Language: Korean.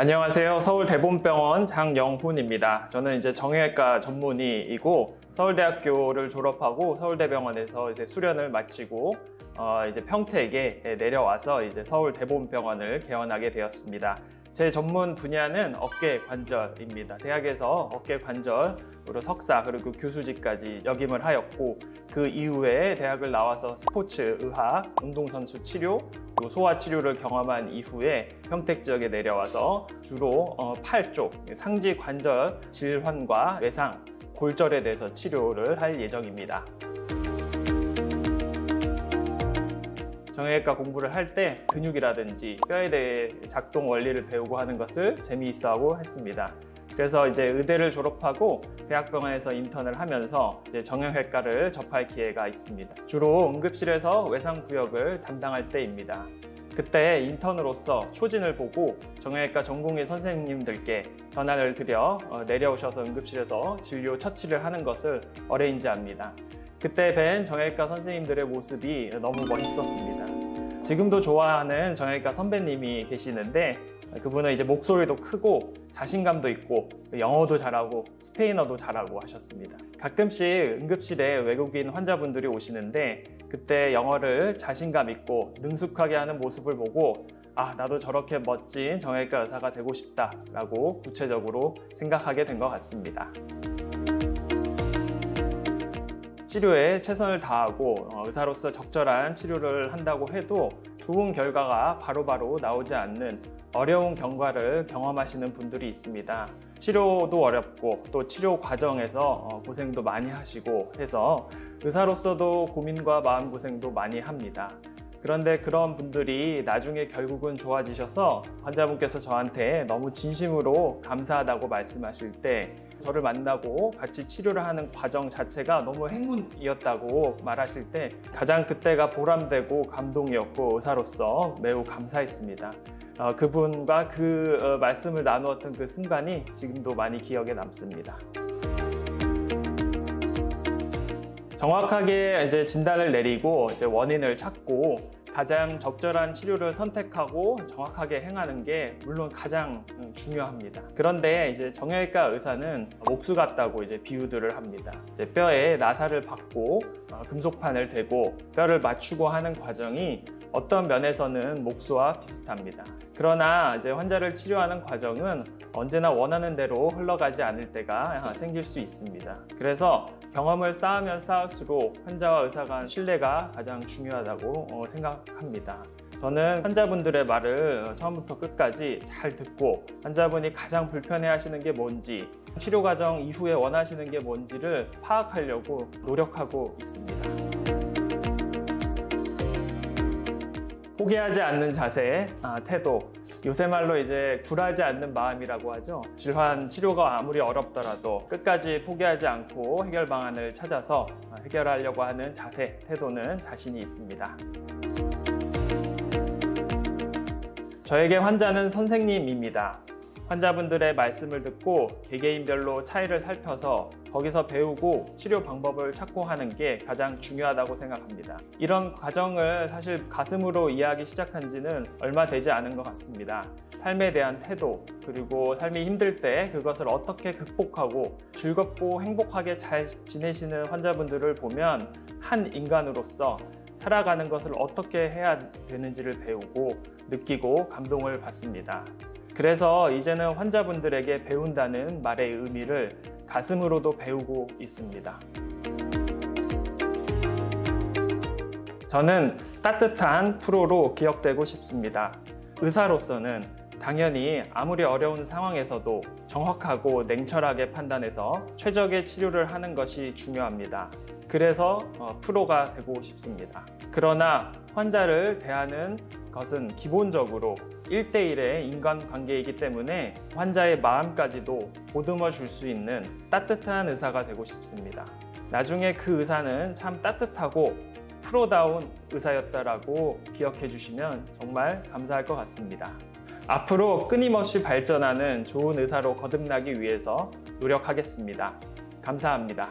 안녕하세요. 서울대본병원 장영훈입니다. 저는 이제 정형외과 전문의이고 서울대학교를 졸업하고 서울대병원에서 이제 수련을 마치고 이제 평택에 내려와서 이제 서울대본병원을 개원하게 되었습니다. 제 전문 분야는 어깨관절입니다. 대학에서 어깨관절으로 석사 그리고 교수직까지 역임을 하였고 그 이후에 대학을 나와서 스포츠의학, 운동선수 치료, 그리고 소아치료를 경험한 이후에 평택 지역에 내려와서 주로 팔 쪽 상지관절 질환과 외상, 골절에 대해서 치료를 할 예정입니다. 정형외과 공부를 할 때 근육이라든지 뼈에 대해 작동 원리를 배우고 하는 것을 재미있어하고 했습니다. 그래서 이제 의대를 졸업하고 대학병원에서 인턴을 하면서 이제 정형외과를 접할 기회가 있습니다. 주로 응급실에서 외상구역을 담당할 때입니다. 그때 인턴으로서 초진을 보고 정형외과 전공의 선생님들께 전화를 드려 내려오셔서 응급실에서 진료 처치를 하는 것을 어레인지합니다. 그때 뵌 정형외과 선생님들의 모습이 너무 멋있었습니다. 지금도 좋아하는 정형외과 선배님이 계시는데 그분은 이제 목소리도 크고 자신감도 있고 영어도 잘하고 스페인어도 잘하고 하셨습니다. 가끔씩 응급실에 외국인 환자분들이 오시는데 그때 영어를 자신감 있고 능숙하게 하는 모습을 보고 나도 저렇게 멋진 정형외과 의사가 되고 싶다 라고 구체적으로 생각하게 된 것 같습니다. 치료에 최선을 다하고 의사로서 적절한 치료를 한다고 해도 좋은 결과가 바로바로 나오지 않는 어려운 경과를 경험하시는 분들이 있습니다. 치료도 어렵고 또 치료 과정에서 고생도 많이 하시고 해서 의사로서도 고민과 마음고생도 많이 합니다. 그런데 그런 분들이 나중에 결국은 좋아지셔서 환자분께서 저한테 너무 진심으로 감사하다고 말씀하실 때 저를 만나고 같이 치료를 하는 과정 자체가 너무 행운이었다고 말하실 때 가장 그때가 보람되고 감동이었고 의사로서 매우 감사했습니다. 그분과 그 말씀을 나누었던 그 순간이 지금도 많이 기억에 남습니다. 정확하게 이제 진단을 내리고 이제 원인을 찾고 가장 적절한 치료를 선택하고 정확하게 행하는 게 물론 가장 중요합니다. 그런데 이제 정형외과 의사는 목수 같다고 이제 비유들을 합니다. 이제 뼈에 나사를 받고 금속판을 대고 뼈를 맞추고 하는 과정이 어떤 면에서는 목수와 비슷합니다. 그러나 이제 환자를 치료하는 과정은 언제나 원하는 대로 흘러가지 않을 때가 생길 수 있습니다. 그래서 경험을 쌓으면 쌓을수록 환자와 의사 간 신뢰가 가장 중요하다고 생각합니다. 저는 환자분들의 말을 처음부터 끝까지 잘 듣고 환자분이 가장 불편해하시는 게 뭔지, 치료 과정 이후에 원하시는 게 뭔지를 파악하려고 노력하고 있습니다. 포기하지 않는 자세, 태도, 요새 말로 이제 굴하지 않는 마음이라고 하죠. 질환 치료가 아무리 어렵더라도 끝까지 포기하지 않고 해결 방안을 찾아서 해결하려고 하는 자세, 태도는 자신이 있습니다. 저에게 환자는 선생님입니다. 환자분들의 말씀을 듣고 개개인별로 차이를 살펴서 거기서 배우고 치료 방법을 찾고 하는 게 가장 중요하다고 생각합니다. 이런 과정을 사실 가슴으로 이해하기 시작한 지는 얼마 되지 않은 것 같습니다. 삶에 대한 태도, 그리고 삶이 힘들 때 그것을 어떻게 극복하고 즐겁고 행복하게 잘 지내시는 환자분들을 보면 한 인간으로서 살아가는 것을 어떻게 해야 되는지를 배우고 느끼고 감동을 받습니다. 그래서 이제는 환자분들에게 배운다는 말의 의미를 가슴으로도 배우고 있습니다. 저는 따뜻한 프로로 기억되고 싶습니다. 의사로서는 당연히 아무리 어려운 상황에서도 정확하고 냉철하게 판단해서 최적의 치료를 하는 것이 중요합니다. 그래서 프로가 되고 싶습니다. 그러나 환자를 대하는 것은 기본적으로 1대1의 인간관계이기 때문에 환자의 마음까지도 보듬어 줄 수 있는 따뜻한 의사가 되고 싶습니다. 나중에 그 의사는 참 따뜻하고 프로다운 의사였다라고 기억해 주시면 정말 감사할 것 같습니다. 앞으로 끊임없이 발전하는 좋은 의사로 거듭나기 위해서 노력하겠습니다. 감사합니다.